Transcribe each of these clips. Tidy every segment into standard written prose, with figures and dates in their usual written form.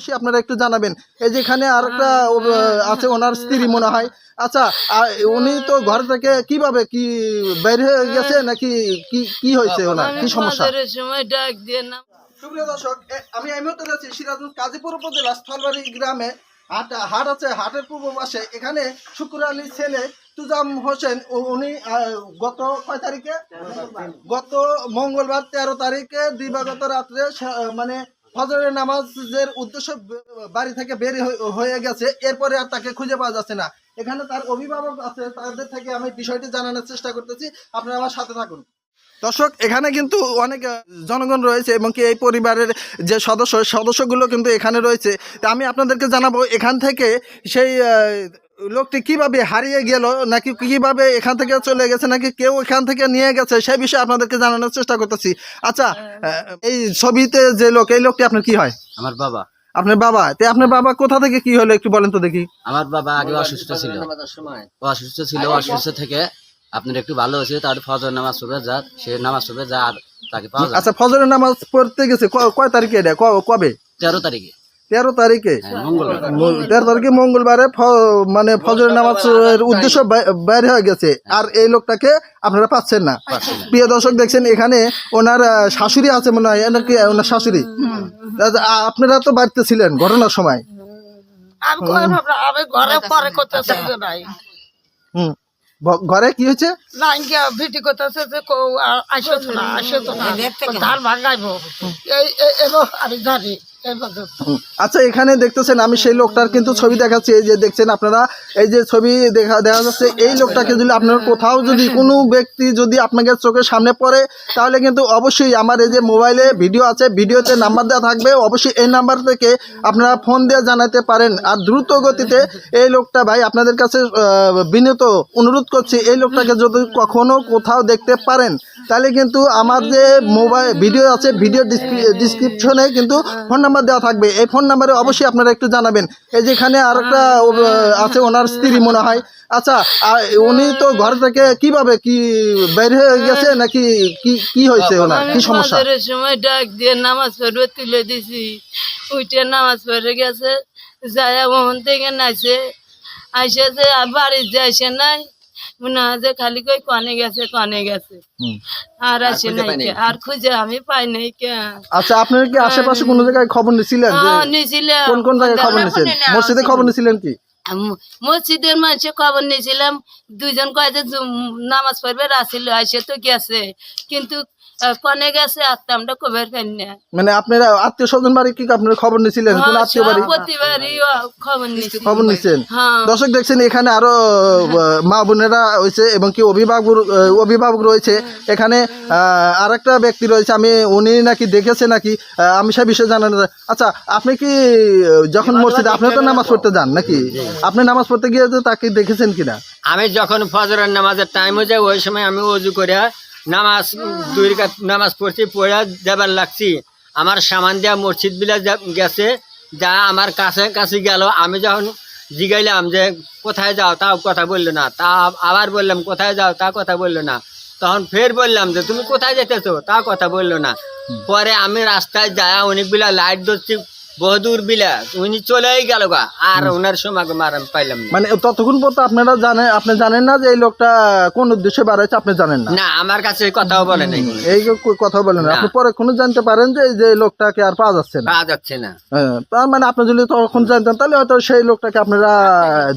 অবশ্যই আপনারা একটু জানাবেন। এই যেখানে আর একটা আছে ওনার স্ত্রী মনে হয়। আচ্ছা, উনি তো ঘর থেকে কিভাবে কি বের হয়ে গেছে নাকি কি কি হয়েছে, ওনার কি সমস্যা? সময় ডাক দিয়ে না। সুপ্রিয় দর্শক, আমি এই মুহূর্তে আছি সিরাজগঞ্জ কাজীপুর উপজেলা স্থলবাড়ি গ্রামে। হাট আছে, হাটের পূর্ব পাশে। এখানে শুকুর আলীর ছেলে তুজাম হোসেন, উনি গত কয় তারিখে, গত মঙ্গলবার 13 তারিখে দিবাগত রাত্রে মানে ফজরের নামাজের উদ্দেশ্য বাড়ি থেকে বের হয়ে গেছে। এরপরে আর তাকে খুঁজে পাওয়া যাচ্ছে না। এখানে তার অভিভাবক আছে, তাদের থেকে আমি বিষয়টি জানানোর চেষ্টা করতেছি। আপনারা আমার সাথে থাকুন। দর্শক, এখানে কিন্তু অনেক জনগণ রয়েছে এবং কি এই পরিবারের যে সদস্যগুলো কিন্তু এখানে রয়েছে। তা আমি আপনাদেরকে জানাবো এখান থেকে সেই লোকটি কিভাবে হারিয়ে গেল, নাকি কিভাবে এখান থেকে চলে গেছে, নাকি কেউ এখান থেকে নিয়ে গেছে, সেই বিষয়ে আপনাদেরকে জানানোর চেষ্টা করতেছি। আচ্ছা, এই ছবিতে যে লোক, এই লোকটি আপনার কি হয়? আমার বাবা। আপনার বাবা? তো আপনার বাবা কোথা থেকে কি হলো একটু বলেন তো দেখি। আমার বাবা আগে অসুস্থ ছিল, অসুস্থ থেকে আপনার একটু ভালো হয়েছে, তার ফজর নামাজ পড়বে যা, সে নামাজ পড়বে যা, আর তাকে পাওয়া যায়। আচ্ছা, ফজরের নামাজ পড়তে গেছে কয় তারিখে? এটা কবে? 13 তারিখে। 13 তারিখে? মঙ্গলবার। 13 তারিখে মঙ্গলবারে মানে ফজরের নামাজের উদ্দেশ্য বাইরে হয়ে গেছে। আর এই লোকটাকে আপনারা পাচ্ছেন না। প্রিয় দর্শক, দেখছেন এখানে ওনার শাশুড়ি আছে মনে হয়, নাকি ওনার শাশুড়ি? আপনারা তো বাড়িতে ছিলেন ঘটনার সময়? আমি ঘরে পরে করতেছে নাই। ঘরে কি হয়েছে? না ভিটি করতেছে যে আসো না, আসো না, ধান ভাঙাইবো, আমি জানি। আচ্ছা, এখানে দেখতেছেন আমি সেই লোকটার কিন্তু ছবি দেখাচ্ছি। এই যে দেখছেন আপনারা, এই যে ছবি দেখা যাচ্ছে, এই লোকটাকে যদি আপনার কোথাও যদি কোনো ব্যক্তি যদি আপনাদের চোখের সামনে পড়ে, তাহলে কিন্তু অবশ্যই আমার এই যে মোবাইলে ভিডিও আছে, ভিডিওতে নাম্বার দেওয়া থাকবে, অবশ্যই এই নাম্বার থেকে আপনারা ফোন দিয়ে জানাতে পারেন। আর দ্রুত গতিতে এই লোকটা, ভাই আপনাদের কাছে বিনীত অনুরোধ করছি, এই লোকটাকে যদি কখনো কোথাও দেখতে পারেন, তাহলে কিন্তু আমার যে মোবাইল ভিডিও আছে, ভিডিও ডিসক্রিপশনে কিন্তু ফোন নাম্বার দেওয়া থাকবে। এই ফোন নাম্বারে অবশ্যই আপনারা একটু জানাবেন। এই যেখানে আর একটা আছে ওনার স্ত্রী মনে হয়। আচ্ছা, উনি তো ঘর থেকে কিভাবে কি বের হয়ে গেছে নাকি কি কি হয়েছে, ওনার কি সমস্যা? সময় ডাক দিয়ে নামাজ পড়বে তুলে দিছি, উঠে নামাজ পড়ে গেছে, যায় মোহন থেকে নাইছে, আইসেছে আর বাড়ির যে আসে নাই, মনে হয় যে খালি কই কনে গেছে, কনে গেছে, আর আসে নাই, আর খুঁজে আমি পাই নাই কে। আচ্ছা, আপনারা কি আশেপাশে কোনো জায়গায় খবর নিছিলেন? নিয়েছিলাম। কোন কোন জায়গায় খবর নিছেন? মসজিদে খবর নিছিলেন কি? মসজিদের মানুষের খবর নিয়েছিলাম, দুইজন কয় যে নামাজ পড়বে রাসিল আসে তো গেছে, কিন্তু কনে গেছে আর আমরা কবের পাই না। মানে আপনারা আত্মীয় স্বজন বাড়ি কি আপনারা খবর নিছিলেন? কোন আত্মীয় বাড়ি? প্রতিবারই খবর নিছেন? দর্শক, দেখছেন এখানে আরো মা বোনেরা হয়েছে এবং কি অভিভাবক রয়েছে। এখানে আর একটা ব্যক্তি রয়েছে, আমি উনি নাকি দেখেছে নাকি, আমি সে বিষয়ে জানানো। আচ্ছা, আপনি কি যখন মসজিদে আপনি তো নামাজ পড়তে যান নাকি, আপনি নামাজ পড়তে গিয়ে তাকে দেখেছেন কিনা? আমি যখন ফজরের নামাজের টাইম হয়ে যায়, ওই সময় আমি ওযু করে নামাজ 2 রাকাত নামাজ পড়ছি, পড়ে যাবার লাগছি, আমার সামান দিয়া মসজিদ বিলা গেছে, যা আমার কাছে গেল। আমি যখন জিগাইলাম যে কোথায় যাও, তাও কথা বললো না। তা আবার বললাম কোথায় যাও, তা কথা বললো না। তখন ফের বললাম যে তুমি কোথায় যেতেছো, তা কথা বললো না। পরে আমি রাস্তায় যায় অনেকগুলা লাইট ধরছি, বহুদূর বিলা উনি চলেই গেল গা, আর ওনার সমাগম আর আমি পাইলাম না। মানে ততক্ষণ পর্যন্ত আপনি জানেন না যে এই লোকটা কোন উদ্দেশ্যে বাড়াইছে? আপনি জানেন না? না, আমার কাছে কথাও বলে নাই। এই কথা বলেন না? আপনি পরে কোনো জানতে পারেন যে এই যে লোকটাকে আর পাওয়া যাচ্ছে না? তার মানে আপনি যদি তখন জানতেন, তাহলে হয়তো সেই লোকটাকে আপনারা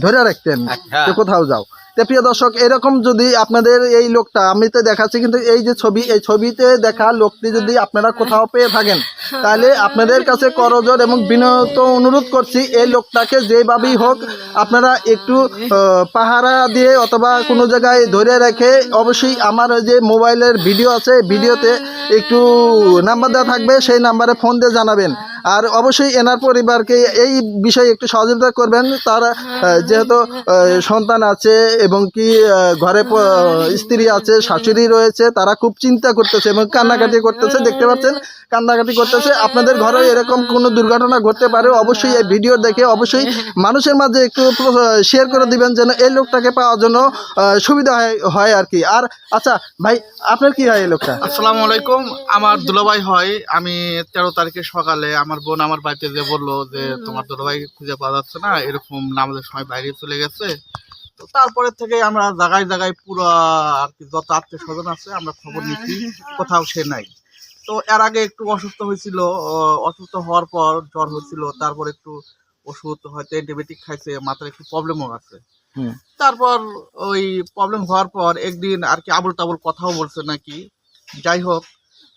ধরে রাখতেন যে কোথাও যাও। প্রিয় দর্শক, এরকম যদি আপনাদের এই লোকটা, আমি তো দেখাচ্ছি কিন্তু এই যে ছবি, এই ছবিতে দেখা লোকটি যদি আপনারা কোথাও পেয়ে থাকেন, তাহলে আপনাদের কাছে করজোড় এবং বিনত অনুরোধ করছি, এই লোকটাকে যেভাবেই হোক আপনারা একটু পাহারা দিয়ে অথবা কোনো জায়গায় ধরে রেখে, অবশ্যই আমার যে মোবাইলের ভিডিও আছে, ভিডিওতে একটু নাম্বার দেওয়া থাকবে, সেই নাম্বারে ফোন দিয়ে জানাবেন। আর অবশ্যই এনার পরিবারকে এই বিষয়ে একটু সহযোগিতা করবেন। তারা যেহেতু সন্তান আছে এবং কি ঘরে স্ত্রী আছে, শাশুড়ি রয়েছে, তারা খুব চিন্তা করতেছে এবং কান্নাকাটি করতেছে। দেখতে পাচ্ছেন কান্নাকাটি করতেছে। আপনাদের ঘরে এরকম কোনো দুর্ঘটনা ঘটতে পারে, অবশ্যই এই ভিডিও দেখে অবশ্যই মানুষের মাঝে একটু শেয়ার করে দিবেন, যেন এই লোকটাকে পাওয়ার জন্য সুবিধা হয় আর কি। আর আচ্ছা ভাই, আপনার কি হয় এই লোকটা? আসসালামু আলাইকুম। আমার দুলাভাই হয়। আমি 13 তারিখে সকালে আমার আমার বোন আমার বাড়িতে যে বললো যে তোমার দুলাভাই খুঁজে পাওয়া যাচ্ছে না, এরকম নামাজের সময় বাইরে চলে গেছে। তো তারপরে থেকে আমরা জায়গায় জায়গায় পুরো আর কি যত আত্মীয় স্বজন আছে আমরা খবর নিচ্ছি, কোথাও সে নাই। তো এর আগে একটু অসুস্থ হয়েছিল, অসুস্থ হওয়ার পর জ্বর হয়েছিল, তারপর একটু ওষুধ হয়তো অ্যান্টিবায়োটিক খাইছে, মাথার একটু প্রবলেমও আছে। তারপর ওই প্রবলেম হওয়ার পর একদিন আর কি আবুল তাবুল কথাও বলছে নাকি, যাই হোক।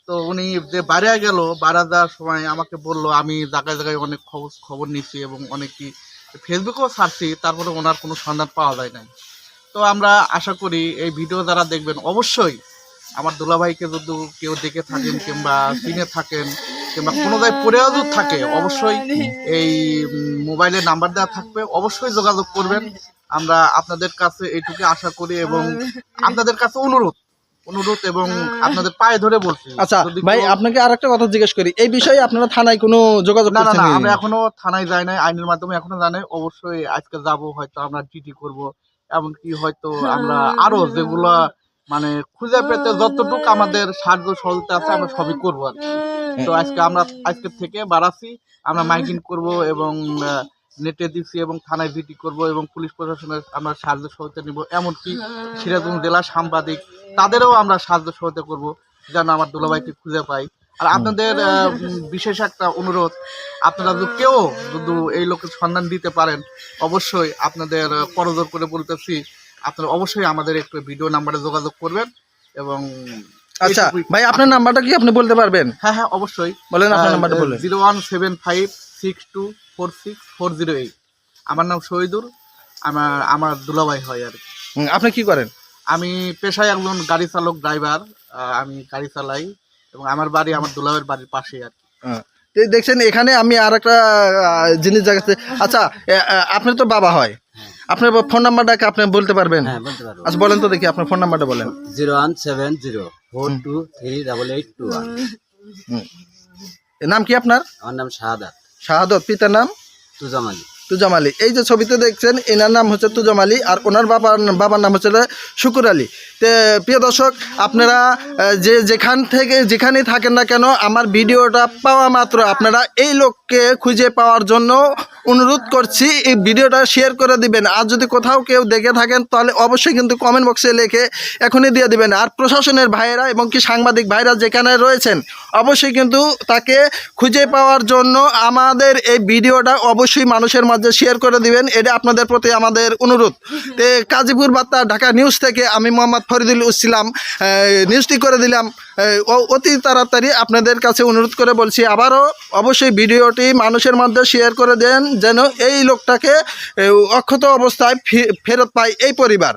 তো উনি যে বাইরে গেল, বাইরে যাওয়ার সময় আমাকে বললো, আমি জায়গায় জায়গায় অনেক খবর নিচ্ছি এবং অনেক কি ফেসবুকেও ছাড়ছি, তারপরে ওনার কোনো সন্ধান পাওয়া যায় নাই। তো আমরা আশা করি এই ভিডিও যারা দেখবেন অবশ্যই আমার দুলাভাইকে যদি কেউ দেখে থাকেন কিংবা চিনে থাকেন কিংবা কোনো জায়গায় পড়েও যদি থাকে, অবশ্যই এই মোবাইলে নাম্বার দেওয়া থাকবে, অবশ্যই যোগাযোগ করবেন। আমরা আপনাদের কাছে এইটুকু আশা করি এবং আপনাদের কাছে অনুরোধ এবং আপনাদের পায়ে ধরে বলছি। আচ্ছা ভাই, আপনাকে আরেকটা কথা জিজ্ঞেস করি, এই বিষয়ে আপনারা থানায় কোনো যোগাযোগ না না করছেন? না, আমরা এখনো থানায় যাই নাই, আইনের মাধ্যমে এখনো জানাই। অবশ্যই আজকে যাব, হয়তো আমরা জিডি করব, এমনকি হয়তো আমরা আরো যেগুলো মানে খুঁজে পেতে যতটুকু আমাদের সাহায্য সহযোগিতা আছে আমরা সবই করবো আর কি। তো আজকে থেকে বাড়াচ্ছি, আমরা মাইকিং করব এবং নেটে দিচ্ছি এবং থানায় জিডি করব এবং পুলিশ প্রশাসনের আমরা সাহায্য সহযোগিতা নিব, এমনকি সিরাজগঞ্জ জেলা সাংবাদিক তাদেরও আমরা সাহায্য সহযোগিতা করব যেন আমার দুলাভাইকে খুঁজে পাই। আর আপনাদের বিশেষ একটা অনুরোধ, আপনারা যদি কেউ যদি এই লোকের সন্ধান দিতে পারেন, অবশ্যই আপনাদের করজোর করে বলতেছি, আপনারা অবশ্যই আমাদের একটু ভিডিও নাম্বারে যোগাযোগ করবেন। এবং আচ্ছা ভাই, আপনার নাম্বারটা কি আপনি বলতে পারবেন? হ্যাঁ হ্যাঁ অবশ্যই বলেন, আপনার নাম্বারটা বলেন। 01756246408। আমার নাম শহীদুল, আমার দুলাভাই হয় আর কি। আপনি কি করেন? আমি পেশায় একজন গাড়ি চালক, ড্রাইভার, আমি গাড়ি চালাই এবং আমার বাড়ি আমার দুলাভাইয়ের বাড়ির পাশেই আর কি। দেখছেন, এখানে আমি আর একটা জিনিস জায়গাতে, আচ্ছা আপনার তো বাবা হয়, আপনার ফোন নাম্বারটাকে আপনি বলতে পারবেন? হ্যাঁ বলতে পারবো। আচ্ছা বলেন তো দেখি, আপনার ফোন নাম্বারটা বলেন। 01704238821। নাম কি আপনার? আমার নাম শাহাদাত। শাহাদত, পিতার নাম? তুজাম আলী। তুজাম আলী। এই যে ছবিতে দেখছেন, এনার নাম হচ্ছে তুজাম আলী আর ওনার বাবার নাম হচ্ছে শুকুর আলী। তো প্রিয় দর্শক, আপনারা যেখানেই থাকেন না কেন, আমার ভিডিওটা পাওয়া মাত্র আপনারা এই লোককে খুঁজে পাওয়ার জন্য অনুরোধ করছি, এই ভিডিওটা শেয়ার করে দিবেন। আর যদি কোথাও কেউ দেখে থাকেন তাহলে অবশ্যই কিন্তু কমেন্ট বক্সে লিখে এখনই দিয়ে দিবেন। আর প্রশাসনের ভাইয়েরা এবং কি সাংবাদিক ভাইরা যেখানে রয়েছেন, অবশ্যই কিন্তু তাকে খুঁজে পাওয়ার জন্য আমাদের এই ভিডিওটা অবশ্যই মানুষের মাঝে শেয়ার করে দিবেন, এটা আপনাদের প্রতি আমাদের অনুরোধ। তো গাজীপুর বার্তা ঢাকা নিউজ থেকে আমি মোহাম্মদ ফরিদুল ইসলাম নিউজটি করে দিলাম অতি তাড়াতাড়ি। আপনাদের কাছে অনুরোধ করে বলছি আবারও, অবশ্যই ভিডিওটি মানুষের মধ্যে শেয়ার করে দেন যেন এই লোকটাকে অক্ষত অবস্থায় ফেরত পায় এই পরিবার।